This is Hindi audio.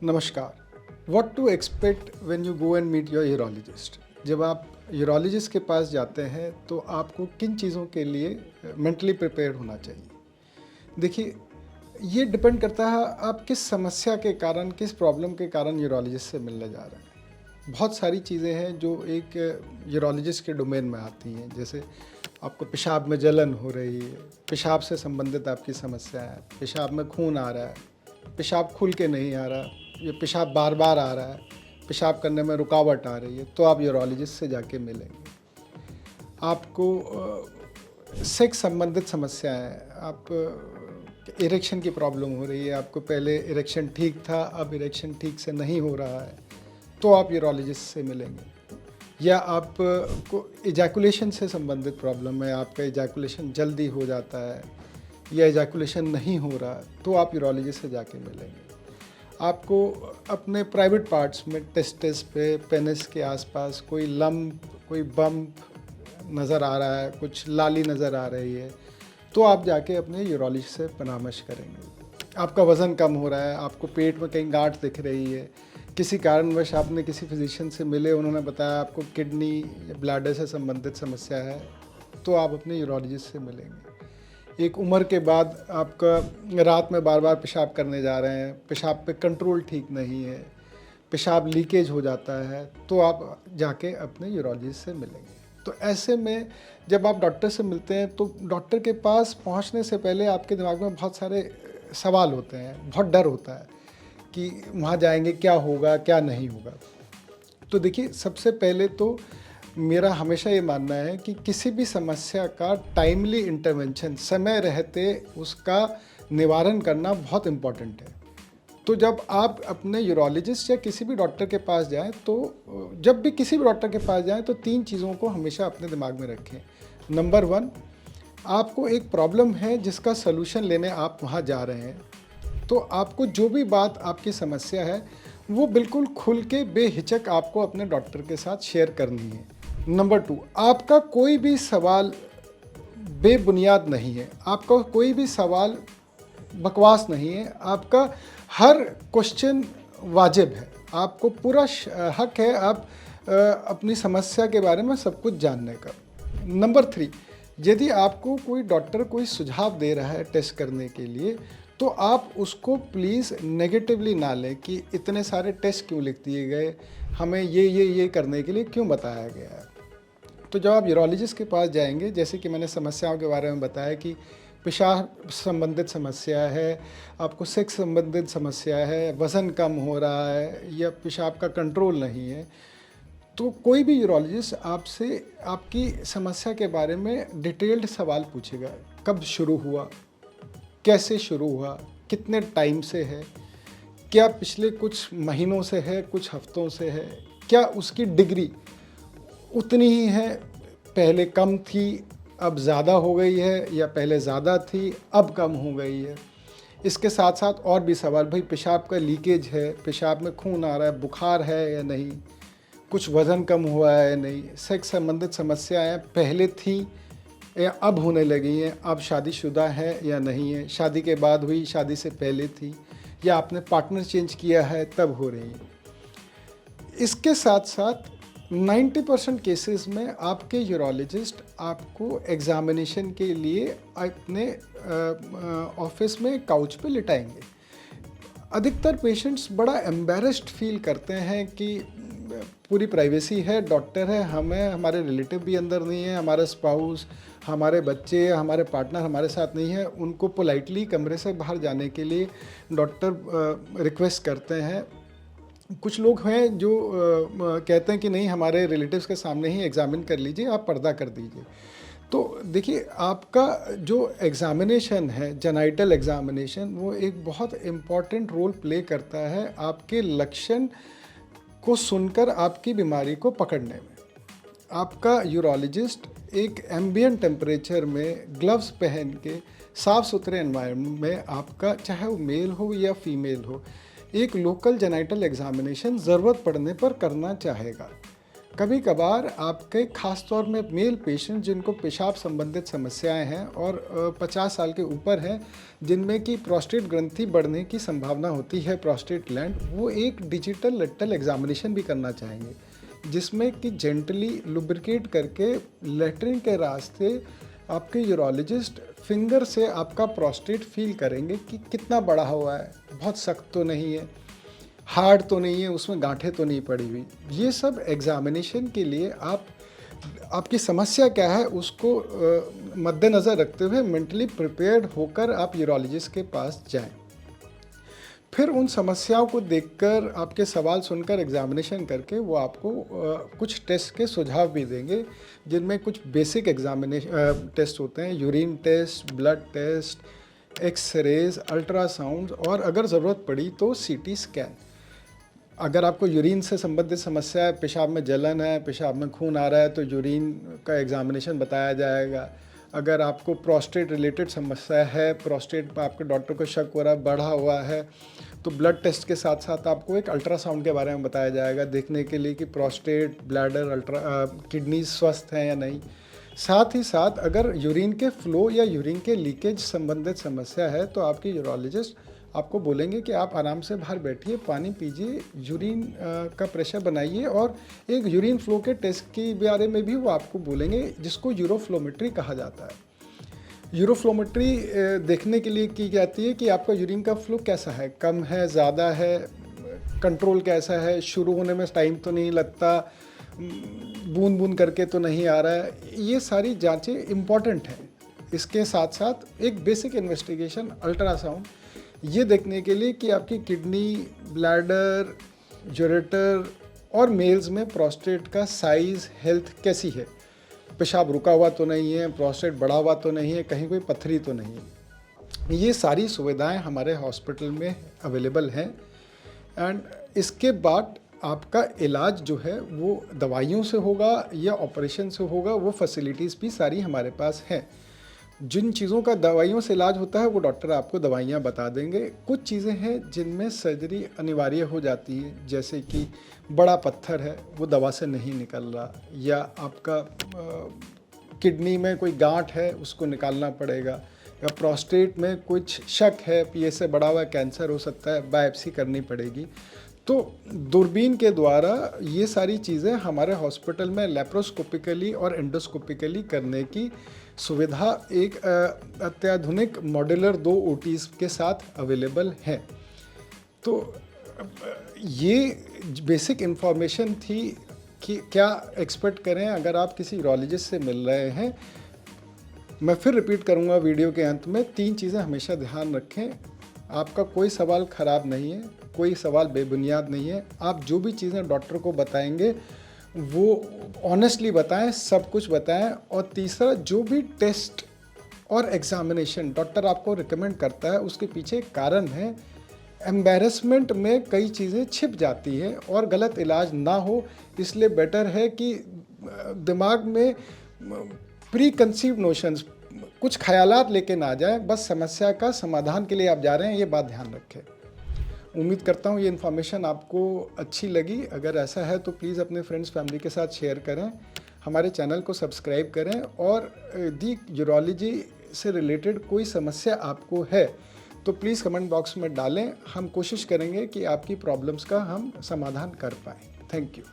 नमस्कार। What to expect when you go and meet your urologist. जब आप यूरोलॉजिस्ट के पास जाते हैं तो आपको किन चीज़ों के लिए मेंटली प्रिपेयर्ड होना चाहिए। देखिए, ये डिपेंड करता है आप किस समस्या के कारण, किस प्रॉब्लम के कारण यूरोलॉजिस्ट से मिलने जा रहे हैं। बहुत सारी चीज़ें हैं जो एक यूरोलॉजिस्ट के डोमेन में आती हैं, जैसे आपको पेशाब में जलन हो रही है, पेशाब से संबंधित आपकी समस्या है, पेशाब में खून आ रहा है, पेशाब खुल के नहीं आ रहा, ये पेशाब बार बार आ रहा है, पेशाब करने में रुकावट आ रही है, तो आप यूरोलॉजिस्ट से जाके मिलेंगे। आपको सेक्स संबंधित समस्या है, आप इरेक्शन की प्रॉब्लम हो रही है, आपको पहले इरेक्शन ठीक था, अब इरेक्शन ठीक से नहीं हो रहा है, तो आप यूरोलॉजिस्ट से मिलेंगे। या आप को इजैकुलेशन से संबंधित प्रॉब्लम है, आपका इजैकुलेशन जल्दी हो जाता है या इजैकुलेशन नहीं हो रहा, तो आप यूरोलॉजिस्ट से जाके मिलेंगे। आपको अपने प्राइवेट पार्ट्स में टेस्टिस पे, पेनिस के आसपास कोई लम्प, कोई बम्प नज़र आ रहा है, कुछ लाली नज़र आ रही है, तो आप जाके अपने यूरोलॉजिस्ट से परामर्श करेंगे। आपका वज़न कम हो रहा है, आपको पेट में कहीं गांठ दिख रही है, किसी कारणवश आपने किसी फिजिशियन से मिले, उन्होंने बताया आपको किडनी या ब्लैडर से संबंधित समस्या है, तो आप अपने यूरोलॉजिस्ट से मिलेंगे। एक उम्र के बाद आपका रात में बार बार पेशाब करने जा रहे हैं, पेशाब पे कंट्रोल ठीक नहीं है, पेशाब लीकेज हो जाता है, तो आप जाके अपने यूरोलॉजिस्ट से मिलेंगे। तो ऐसे में जब आप डॉक्टर से मिलते हैं तो डॉक्टर के पास पहुंचने से पहले आपके दिमाग में बहुत सारे सवाल होते हैं, बहुत डर होता है कि वहाँ जाएंगे क्या होगा, क्या नहीं होगा। तो देखिए, सबसे पहले तो मेरा हमेशा ये मानना है कि किसी भी समस्या का टाइमली इंटरवेंशन, समय रहते उसका निवारण करना बहुत इम्पॉर्टेंट है। तो जब आप अपने यूरोलॉजिस्ट या किसी भी डॉक्टर के पास जाएं, तो जब भी किसी भी डॉक्टर के पास जाएं तो 3 चीज़ों को हमेशा अपने दिमाग में रखें। नंबर 1, आपको एक प्रॉब्लम है जिसका सलूशन लेने आप वहाँ जा रहे हैं, तो आपको जो भी बात आपकी समस्या है वो बिल्कुल खुल के बेहिचक आपको अपने डॉक्टर के साथ शेयर करनी है। नंबर 2, आपका कोई भी सवाल बेबुनियाद नहीं है, आपका कोई भी सवाल बकवास नहीं है, आपका हर क्वेश्चन वाजिब है, आपको पूरा हक है आप अपनी समस्या के बारे में सब कुछ जानने का। नंबर 3, यदि आपको कोई डॉक्टर कोई सुझाव दे रहा है टेस्ट करने के लिए, तो आप उसको प्लीज़ नेगेटिवली ना लें कि इतने सारे टेस्ट क्यों लिख दिए गए, हमें ये करने के लिए क्यों बताया गया है। तो जब आप यूरोलॉजिस्ट के पास जाएंगे, जैसे कि मैंने समस्याओं के बारे में बताया कि पेशाब संबंधित समस्या है, आपको सेक्स संबंधित समस्या है, वज़न कम हो रहा है या पेशाब का कंट्रोल नहीं है, तो कोई भी यूरोलॉजिस्ट आपसे आपकी समस्या के बारे में डिटेल्ड सवाल पूछेगा। कब शुरू हुआ, कैसे शुरू हुआ, कितने टाइम से है, क्या पिछले कुछ महीनों से है, कुछ हफ्तों से है, क्या उसकी डिग्री उतनी ही है, पहले कम थी अब ज़्यादा हो गई है, या पहले ज़्यादा थी अब कम हो गई है। इसके साथ साथ और भी सवाल, भाई पेशाब का लीकेज है, पेशाब में खून आ रहा है, बुखार है या नहीं, कुछ वज़न कम हुआ है या नहीं, सेक्स संबंधित समस्याएं पहले थी या अब होने लगी हैं, अब शादीशुदा है या नहीं है, शादी के बाद हुई, शादी से पहले थी, या आपने पार्टनर चेंज किया है तब हो रही है। इसके साथ साथ 90% केसेस में आपके यूरोलॉजिस्ट आपको एग्जामिनेशन के लिए अपने ऑफिस में काउच पे लिटाएंगे। अधिकतर पेशेंट्स बड़ा एम्बैरेस्ड फील करते हैं कि पूरी प्राइवेसी है, डॉक्टर है, हमें हमारे रिलेटिव भी अंदर नहीं है, हमारा स्पाउस, हमारे बच्चे, हमारे पार्टनर हमारे साथ नहीं है, उनको पोलाइटली कमरे से बाहर जाने के लिए डॉक्टर रिक्वेस्ट करते हैं। कुछ लोग हैं जो कहते हैं कि नहीं, हमारे रिलेटिव्स के सामने ही एग्ज़ामिन कर लीजिए, आप पर्दा कर दीजिए। तो देखिए, आपका जो एग्ज़ामिनेशन है, जेनाइटल एग्ज़ामिनेशन, वो एक बहुत इम्पॉर्टेंट रोल प्ले करता है आपके लक्षण को सुनकर आपकी बीमारी को पकड़ने में। आपका यूरोलॉजिस्ट एक एम्बिएंट टेम्परेचर में ग्लव्स पहन के साफ़ सुथरे एनवायरनमेंट में आपका, चाहे वो मेल हो या फीमेल हो, एक लोकल जेनाइटल एग्ज़ामिनेशन ज़रूरत पड़ने पर करना चाहेगा। कभी कभार आपके खास तौर में मेल पेशेंट जिनको पेशाब संबंधित समस्याएं हैं और 50 साल के ऊपर हैं, जिनमें कि प्रोस्टेट ग्रंथि बढ़ने की संभावना होती है, प्रोस्टेट ग्लैंड, वो एक डिजिटल रेक्टल एग्जामिनेशन भी करना चाहेंगे, जिसमें कि जेंटली लुब्रिकेट करके लेटरिन के रास्ते आपके यूरोलॉजिस्ट फिंगर से आपका प्रोस्टेट फील करेंगे कि कितना बड़ा हुआ है, बहुत सख्त तो नहीं है, हार्ड तो नहीं है, उसमें गांठें तो नहीं पड़ी हुई। ये सब एग्जामिनेशन के लिए आपकी समस्या क्या है उसको मद्देनज़र रखते हुए मेंटली प्रिपेयर्ड होकर आप यूरोलॉजिस्ट के पास जाएं। फिर उन समस्याओं को देखकर, आपके सवाल सुनकर एग्जामिनेशन करके वो आपको कुछ टेस्ट के सुझाव भी देंगे, जिनमें कुछ बेसिक टेस्ट होते हैं, urine test, blood test, x-rays, ultrasound और अगर ज़रूरत पड़ी तो सीटी स्कैन। अगर आपको यूरिन से संबंधित समस्या है, पेशाब में जलन है, पेशाब में खून आ रहा है, तो यूरिन का एग्जामिनेशन बताया जाएगा। अगर आपको प्रोस्टेट रिलेटेड समस्या है, प्रोस्टेट पर आपके डॉक्टर को शक हो रहा है, बढ़ा हुआ है, तो ब्लड टेस्ट के साथ साथ आपको एक अल्ट्रासाउंड के बारे में बताया जाएगा, देखने के लिए कि प्रोस्टेट, ब्लैडर, किडनी स्वस्थ हैं या नहीं। साथ ही साथ अगर यूरिन के फ्लो या यूरिन के लीकेज संबंधित समस्या है, तो आपके यूरोलॉजिस्ट आपको बोलेंगे कि आप आराम से बाहर बैठिए, पानी पीजिए, यूरिन का प्रेशर बनाइए, और एक यूरिन फ्लो के टेस्ट के बारे में भी वो आपको बोलेंगे, जिसको यूरोफ्लोमेट्री कहा जाता है। यूरोफ्लोमेट्री देखने के लिए की जाती है कि आपका यूरिन का फ्लो कैसा है, कम है, ज़्यादा है, कंट्रोल कैसा है, शुरू होने में टाइम तो नहीं लगता, बूंद बूंद करके तो नहीं आ रहा है। ये सारी जांचें इम्पॉर्टेंट हैं। इसके साथ साथ एक बेसिक इन्वेस्टिगेशन अल्ट्रासाउंड, ये देखने के लिए कि आपकी किडनी, ब्लैडर, यूरेटर और मेल्स में प्रोस्टेट का साइज़, हेल्थ कैसी है, पेशाब रुका हुआ तो नहीं है, प्रोस्टेट बढ़ा हुआ तो नहीं है, कहीं कोई पत्थरी तो नहीं है। ये सारी सुविधाएं हमारे हॉस्पिटल में अवेलेबल हैं। एंड इसके बाद आपका इलाज जो है वो दवाइयों से होगा या ऑपरेशन से होगा, वो फैसिलिटीज़ भी सारी हमारे पास हैं। जिन चीज़ों का दवाइयों से इलाज होता है वो डॉक्टर आपको दवाइयाँ बता देंगे। कुछ चीज़ें हैं जिनमें सर्जरी अनिवार्य हो जाती है, जैसे कि बड़ा पत्थर है वो दवा से नहीं निकल रहा, या आपका किडनी में कोई गांठ है उसको निकालना पड़ेगा, या प्रोस्टेट में कुछ शक है, PSA बढ़ा हुआ कैंसर हो सकता है, बायोप्सी करनी पड़ेगी। तो दूरबीन के द्वारा ये सारी चीज़ें हमारे हॉस्पिटल में लेप्रोस्कोपिकली और एंडोस्कोपिकली करने की सुविधा एक अत्याधुनिक मॉड्यूलर 2 OTs के साथ अवेलेबल है। तो ये बेसिक इन्फॉर्मेशन थी कि क्या एक्सपेक्ट करें अगर आप किसी यूरोलॉजिस्ट से मिल रहे हैं। मैं फिर रिपीट करूंगा वीडियो के अंत में, 3 चीज़ें हमेशा ध्यान रखें। आपका कोई सवाल ख़राब नहीं है, कोई सवाल बेबुनियाद नहीं है। आप जो भी चीज़ें डॉक्टर को बताएंगे वो ऑनेस्टली बताएं, सब कुछ बताएं। और तीसरा, जो भी टेस्ट और एग्जामिनेशन डॉक्टर आपको रिकमेंड करता है उसके पीछे एक कारण है। एम्बैरेसमेंट में कई चीज़ें छिप जाती हैं और गलत इलाज ना हो, इसलिए बेटर है कि दिमाग में प्री कंसीव्ड नोशंस, कुछ ख्यालात लेके ना जाएं, बस समस्या का समाधान के लिए आप जा रहे हैं, ये बात ध्यान रखें। उम्मीद करता हूँ ये इन्फॉर्मेशन आपको अच्छी लगी। अगर ऐसा है तो प्लीज़ अपने फ्रेंड्स, फैमिली के साथ शेयर करें, हमारे चैनल को सब्सक्राइब करें, और दी यूरोलॉजी से रिलेटेड कोई समस्या आपको है तो प्लीज़ कमेंट बॉक्स में डालें। हम कोशिश करेंगे कि आपकी प्रॉब्लम्स का हम समाधान कर पाएँ। Thank you.